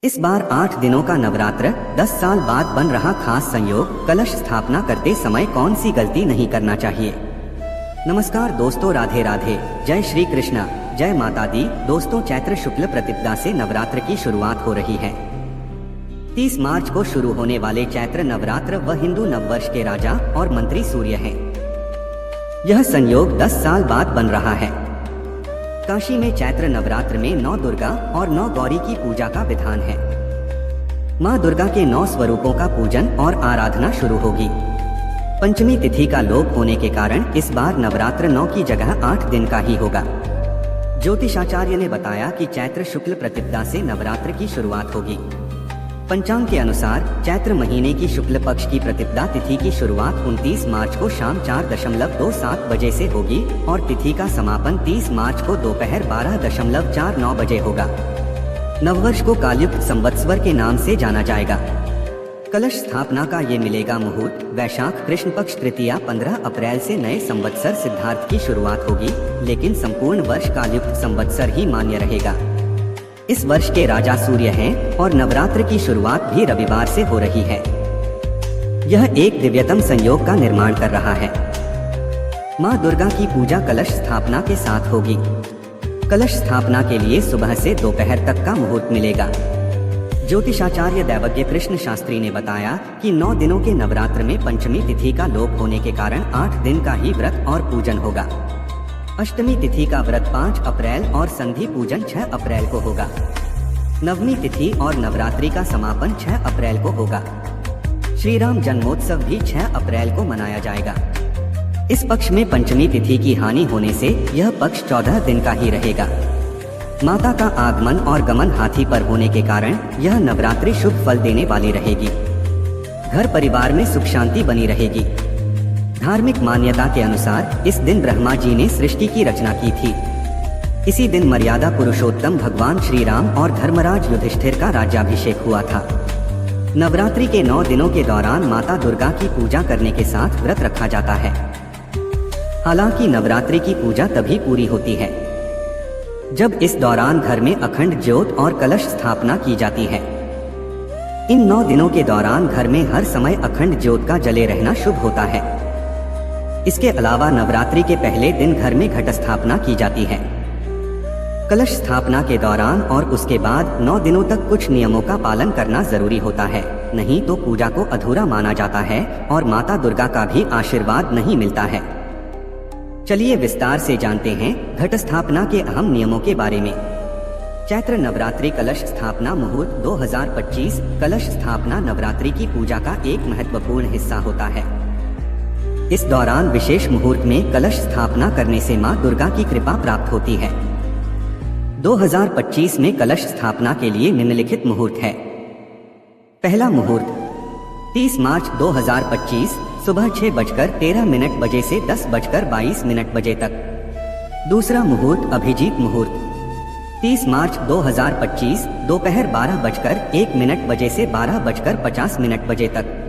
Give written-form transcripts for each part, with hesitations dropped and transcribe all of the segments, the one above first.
इस बार 8 दिनों का नवरात्र 10 साल बाद बन रहा खास संयोग। कलश स्थापना करते समय कौन सी गलती नहीं करना चाहिए। नमस्कार दोस्तों, राधे राधे, जय श्री कृष्णा, जय माता दी। दोस्तों, चैत्र शुक्ल प्रतिपदा से नवरात्र की शुरुआत हो रही है। 30 मार्च को शुरू होने वाले चैत्र नवरात्र व हिंदू नववर्ष के राजा और मंत्री सूर्य हैं। यह संयोग 10 साल बाद बन रहा है। काशी में चैत्र नवरात्र में 9 दुर्गा और 9 गौरी की पूजा का विधान है। माँ दुर्गा के 9 स्वरूपों का पूजन और आराधना शुरू होगी। पंचमी तिथि का लोप होने के कारण इस बार नवरात्र 9 की जगह 8 दिन का ही होगा। ज्योतिषाचार्य ने बताया कि चैत्र शुक्ल प्रतिपदा से नवरात्र की शुरुआत होगी। पंचांग के अनुसार चैत्र महीने की शुक्ल पक्ष की प्रतिपदा तिथि की शुरुआत 29 मार्च को शाम 4:27 बजे से होगी और तिथि का समापन 30 मार्च को दोपहर 12:49 बजे होगा। नववर्ष को कालयुक्त संवत्सर के नाम से जाना जाएगा। कलश स्थापना का ये मिलेगा मुहूर्त वैशाख कृष्ण पक्ष तृतीया 15 अप्रैल से नए संवत्सर सिद्धार्थ की शुरुआत होगी, लेकिन संपूर्ण वर्ष कालयुक्त संवत्सर ही मान्य रहेगा। इस वर्ष के राजा सूर्य हैं और नवरात्र की शुरुआत भी रविवार से हो रही है। यह एक दिव्यतम संयोग का निर्माण कर रहा है। माँ दुर्गा की पूजा कलश स्थापना के साथ होगी। कलश स्थापना के लिए सुबह से दोपहर तक का मुहूर्त मिलेगा। ज्योतिषाचार्य दैवज्ञ कृष्ण शास्त्री ने बताया कि 9 दिनों के नवरात्र में पंचमी तिथि का लोप होने के कारण 8 दिन का ही व्रत और पूजन होगा। अष्टमी तिथि का व्रत 5 अप्रैल और संधि पूजन 6 अप्रैल को होगा। नवमी तिथि और नवरात्रि का समापन 6 अप्रैल को होगा। श्री राम जन्मोत्सव भी 6 अप्रैल को मनाया जाएगा। इस पक्ष में पंचमी तिथि की हानि होने से यह पक्ष 14 दिन का ही रहेगा। माता का आगमन और गमन हाथी पर होने के कारण यह नवरात्रि शुभ फल देने वाली रहेगी। घर परिवार में सुख शांति बनी रहेगी। धार्मिक मान्यता के अनुसार इस दिन ब्रह्मा जी ने सृष्टि की रचना की थी। इसी दिन मर्यादा पुरुषोत्तम भगवान श्री राम और धर्मराज युधिष्ठिर का राज्याभिषेक हुआ था। नवरात्रि के 9 दिनों के दौरान माता दुर्गा की पूजा करने के साथ व्रत रखा जाता है। हालांकि नवरात्रि की पूजा तभी पूरी होती है जब इस दौरान घर में अखंड ज्योत और कलश स्थापना की जाती है। इन 9 दिनों के दौरान घर में हर समय अखंड ज्योत का जले रहना शुभ होता है। इसके अलावा नवरात्रि के पहले दिन घर में घट स्थापना की जाती है। कलश स्थापना के दौरान और उसके बाद 9 दिनों तक कुछ नियमों का पालन करना जरूरी होता है, नहीं तो पूजा को अधूरा माना जाता है और माता दुर्गा का भी आशीर्वाद नहीं मिलता है। चलिए विस्तार से जानते हैं घट स्थापना के अहम नियमों के बारे में। चैत्र नवरात्रि कलश स्थापना मुहूर्त 2025। कलश स्थापना नवरात्रि की पूजा का एक महत्वपूर्ण हिस्सा होता है। इस दौरान विशेष मुहूर्त में कलश स्थापना करने से मां दुर्गा की कृपा प्राप्त होती है। 2025 में कलश स्थापना के लिए निम्नलिखित मुहूर्त है। पहला मुहूर्त 30 मार्च 2025 सुबह 6:13 बजे से 10:22 बजे तक। दूसरा मुहूर्त अभिजीत मुहूर्त 30 मार्च 2025 दोपहर 12:01 बजे से 12:50 बजे तक।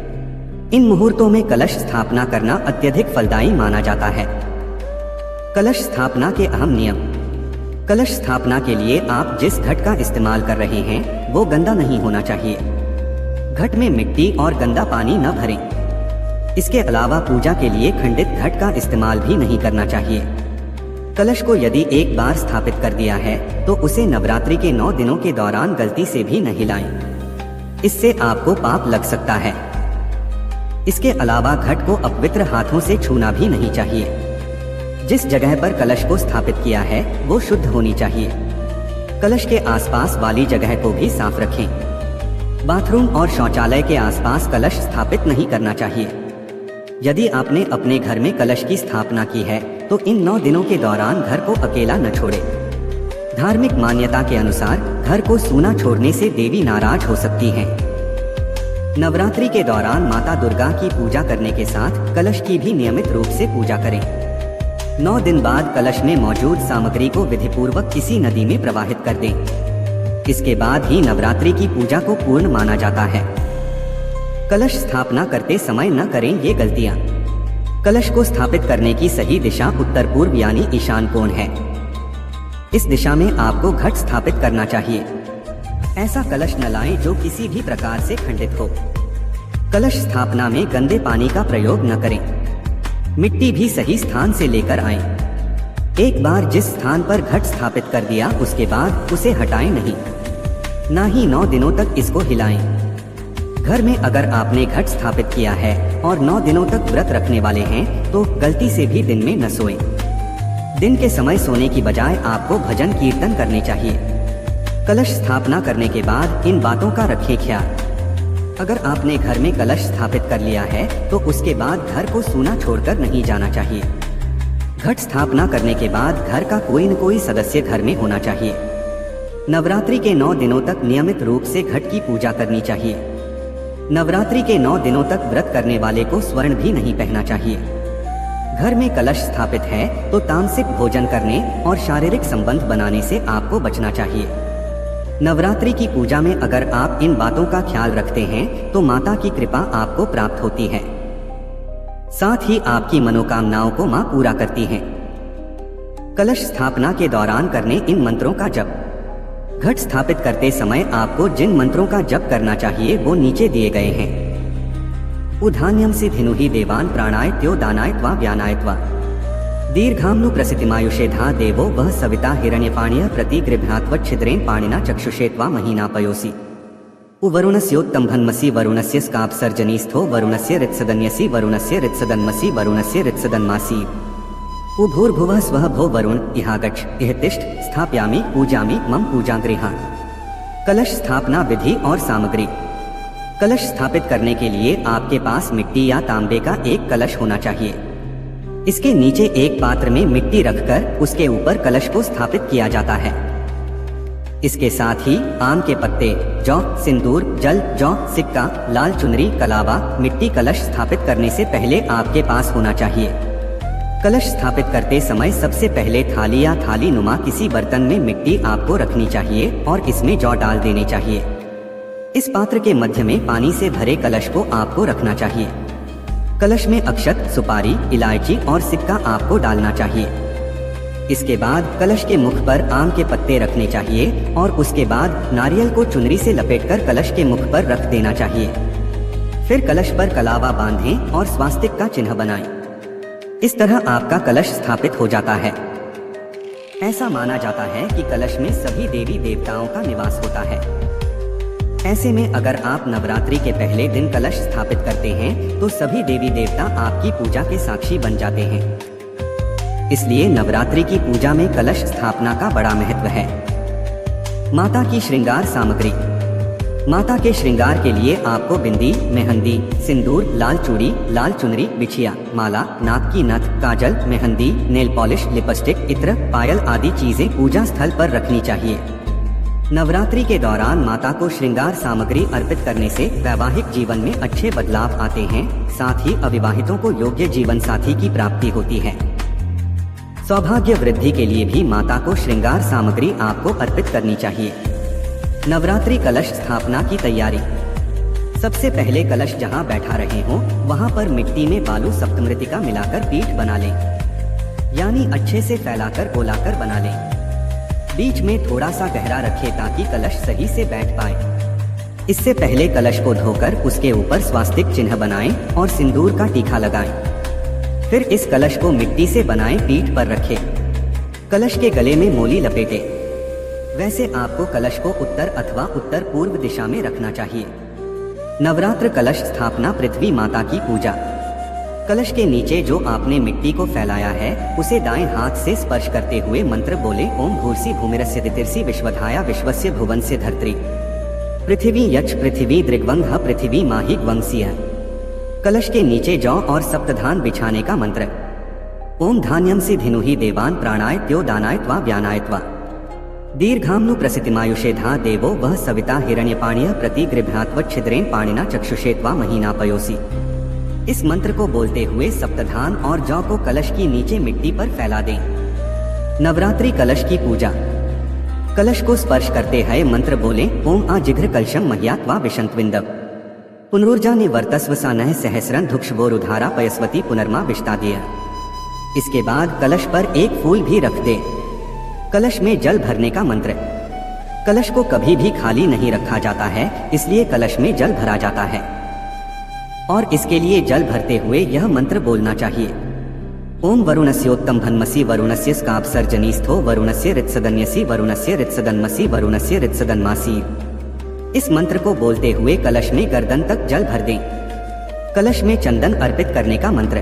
इन मुहूर्तों में कलश स्थापना करना अत्यधिक फलदायी माना जाता है। कलश स्थापना के अहम नियम। कलश स्थापना के लिए आप जिस घट का इस्तेमाल कर रहे हैं वो गंदा नहीं होना चाहिए। घट में मिट्टी और गंदा पानी न भरें। इसके अलावा पूजा के लिए खंडित घट का इस्तेमाल भी नहीं करना चाहिए। कलश को यदि एक बार स्थापित कर दिया है तो उसे नवरात्रि के 9 दिनों के दौरान गलती से भी न हिलाएं। इससे आपको पाप लग सकता है। इसके अलावा घट को अपवित्र हाथों से छूना भी नहीं चाहिए। जिस जगह पर कलश को स्थापित किया है वो शुद्ध होनी चाहिए। कलश के आसपास वाली जगह को भी साफ रखें। बाथरूम और शौचालय के आसपास कलश स्थापित नहीं करना चाहिए। यदि आपने अपने घर में कलश की स्थापना की है तो इन 9 दिनों के दौरान घर को अकेला न छोड़े। धार्मिक मान्यता के अनुसार घर को सूना छोड़ने से देवी नाराज हो सकती हैं। नवरात्रि के दौरान माता दुर्गा की पूजा करने के साथ कलश की भी नियमित रूप से पूजा करें। 9 दिन बाद कलश में मौजूद सामग्री को विधिपूर्वक किसी नदी में प्रवाहित कर दें। इसके बाद ही नवरात्रि की पूजा को पूर्ण माना जाता है। कलश स्थापना करते समय न करें ये गलतियां। कलश को स्थापित करने की सही दिशा उत्तर पूर्व यानी ईशान कोण है। इस दिशा में आपको घट स्थापित करना चाहिए। ऐसा कलश न लाएं जो किसी भी प्रकार से खंडित हो। कलश स्थापना में गंदे पानी का प्रयोग न करें। मिट्टी भी सही स्थान से लेकर आएं। एक बार जिस स्थान पर घट स्थापित कर दिया उसके बाद उसे हटाएं नहीं, ना ही 9 दिनों तक इसको हिलाएं। घर में अगर आपने घट स्थापित किया है और 9 दिनों तक व्रत रखने वाले हैं तो गलती से भी दिन में न सोएं। दिन के समय सोने की बजाय आपको भजन कीर्तन करने चाहिए। कलश स्थापना करने के बाद इन बातों का रखें ख्याल। अगर आपने घर में कलश स्थापित कर लिया है तो उसके बाद घर को सूना छोड़कर नहीं जाना चाहिए। घट स्थापना करने के बाद घर का कोई न कोई सदस्य घर में होना चाहिए। नवरात्रि के 9 दिनों तक नियमित रूप से घट की पूजा करनी चाहिए। नवरात्रि के 9 दिनों तक व्रत करने वाले को स्वर्ण भी नहीं पहनना चाहिए। घर में कलश स्थापित है तो तामसिक भोजन करने और शारीरिक संबंध बनाने से आपको बचना चाहिए। नवरात्रि की पूजा में अगर आप इन बातों का ख्याल रखते हैं तो माता की कृपा आपको प्राप्त होती है, साथ ही आपकी मनोकामनाओं को मां पूरा करती हैं। कलश स्थापना के दौरान करने इन मंत्रों का जप। घट स्थापित करते समय आपको जिन मंत्रों का जप करना चाहिए वो नीचे दिए गए हैं। उधान्यम से धिनुहि देवान प्राणाय त्यो दानाय त्वा व्यानाय त्वा दीर्घाम्नु प्रसिद्धिमायुषेधा देवो वह सविता हिरण्यपाणिय प्रति गृभ्यात्वच्छिद्रेण पाणिना चक्षुषे त्वा महीनापयोसि वरुणस्योत्तम्भन्मसि वरुणस्य स्काप्सर्जनीस्थो वरुणस्य ऋत्सदन्यसि वरुणस्य ऋत्सदन्मसि वरुणस्य ऋत्सदन्मासि भूर्भुवः स्वः भो वरुण इहागच्छ इह तिष्ठ स्थापयामि पूजामि मम पूजागृहान्। कलश स्थापना विधि और सामग्री। कलश स्थापित करने के लिए आपके पास मिट्टी या तांबे का एक कलश होना चाहिए। इसके नीचे एक पात्र में मिट्टी रखकर उसके ऊपर कलश को स्थापित किया जाता है। इसके साथ ही आम के पत्ते, जौ, सिंदूर, जल, जौ, सिक्का, लाल चुनरी, कलावा, मिट्टी कलश स्थापित करने से पहले आपके पास होना चाहिए। कलश स्थापित करते समय सबसे पहले थाली या थाली नुमा किसी बर्तन में मिट्टी आपको रखनी चाहिए और इसमें जौ डाल देने चाहिए। इस पात्र के मध्य में पानी से भरे कलश को आपको रखना चाहिए। कलश में अक्षत, सुपारी, इलायची और सिक्का आपको डालना चाहिए। इसके बाद कलश के मुख पर आम के पत्ते रखने चाहिए और उसके बाद नारियल को चुनरी से लपेटकर कलश के मुख पर रख देना चाहिए। फिर कलश पर कलावा बांधें और स्वास्तिक का चिन्ह बनाएं। इस तरह आपका कलश स्थापित हो जाता है। ऐसा माना जाता है कि कलश में सभी देवी देवताओं का निवास होता है। ऐसे में अगर आप नवरात्रि के पहले दिन कलश स्थापित करते हैं तो सभी देवी देवता आपकी पूजा के साक्षी बन जाते हैं। इसलिए नवरात्रि की पूजा में कलश स्थापना का बड़ा महत्व है। माता की श्रृंगार सामग्री। माता के श्रृंगार के लिए आपको बिंदी, मेहंदी, सिंदूर, लाल चूड़ी, लाल चुनरी, बिछिया, माला, नाक की नथ, काजल, मेहंदी, नेल पॉलिश, लिपस्टिक, इत्र, पायल आदि चीजें पूजा स्थल पर रखनी चाहिए। नवरात्रि के दौरान माता को श्रृंगार सामग्री अर्पित करने से वैवाहिक जीवन में अच्छे बदलाव आते हैं, साथ ही अविवाहितों को योग्य जीवन साथी की प्राप्ति होती है। सौभाग्य वृद्धि के लिए भी माता को श्रृंगार सामग्री आपको अर्पित करनी चाहिए। नवरात्रि कलश स्थापना की तैयारी। सबसे पहले कलश जहां बैठा रहे हो वहां पर मिट्टी में बालू सप्तमृतिका मिलाकर पीठ बना लें, यानी अच्छे से फैलाकर गोलाकर बना लें। बीच में थोड़ा सा गहरा रखें ताकि कलश सही से बैठ पाए। इससे पहले कलश को धोकर उसके ऊपर स्वास्तिक चिन्ह बनाएं और सिंदूर का टीका लगाएं। फिर इस कलश को मिट्टी से बनाएं, पीठ पर रखें। कलश के गले में मोली लपेटें। वैसे आपको कलश को उत्तर अथवा उत्तर पूर्व दिशा में रखना चाहिए। नवरात्र कलश स्थापना। पृथ्वी माता की पूजा। कलश के नीचे जो आपने मिट्टी को फैलाया है उसे दाएं हाथ से स्पर्श करते हुए मंत्र बोले, ओम भूर्सी भूमिरस्य दितिर्सी विश्वधाया विश्वस्य भुवनस्य धर्त्री पृथ्वी यक्ष पृथ्वी दृग्वंग पृथ्वी माहि ग्वंसीय। कलश के नीचे जौ और सप्तधान बिछाने का मंत्र, ओम धान्यम से धिनुहि देवान प्राणाय त्यो दानाय त्वा व्यानाय त्वा दीर्घाम्नु प्रसिद्धिमायुषेधा देवो वह सविता हिरण्यपाणिय प्रति गृभ्यात्वच्छिद्रेण पाणिना चक्षुषे त्वा महीनापयोसि। इस मंत्र को बोलते हुए सप्तधान और जौ को कलश की नीचे मिट्टी पर फैला दें। नवरात्रि कलश की पूजा। कलश को स्पर्श करते हुए मंत्र बोलें, ओम आ जिघ्र कलशम मह्या त्वा विशंतविंदव पुनरुर्जा निवर्तस्व सानः सहस्रन धुक्षवोरुधारा पयस्वती पुनर्मा विष्टादिय। इसके बाद कलश पर एक फूल भी रख दे। कलश में जल भरने का मंत्र, कलश को कभी भी खाली नहीं रखा जाता है, इसलिए कलश में जल भरा जाता है और इसके लिए जल भरते हुए यह मंत्र बोलना चाहिए। ओम वरुणस्योत्तम भन्मसि वरुणस्य स्कापसर्जनीस्थो वरुणस्य ऋत्सदन्यसि वरुणस्य ऋत्सदन्मसि वरुणस्य ऋत्सदन्मासि। इस मंत्र को बोलते हुए कलश में गर्दन तक जल भर दें। कलश में चंदन अर्पित करने का मंत्र।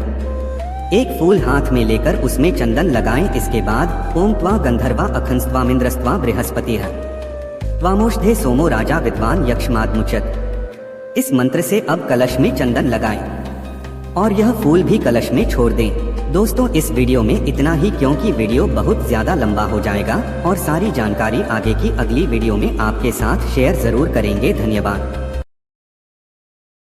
एक फूल हाथ में लेकर उसमें चंदन लगाएं। इसके बाद ओम त्वा गंधर्वा अखंस्त्वामिंद्रस्त्वा बृहस्पतिः त्वामोषधे सोमो राजा विद्वान यक्ष्माद्मुच्यत। इस मंत्र से अब कलश में चंदन लगाएं और यह फूल भी कलश में छोड़ दें। दोस्तों, इस वीडियो में इतना ही, क्योंकि वीडियो बहुत ज्यादा लंबा हो जाएगा और सारी जानकारी आगे की अगली वीडियो में आपके साथ शेयर जरूर करेंगे। धन्यवाद।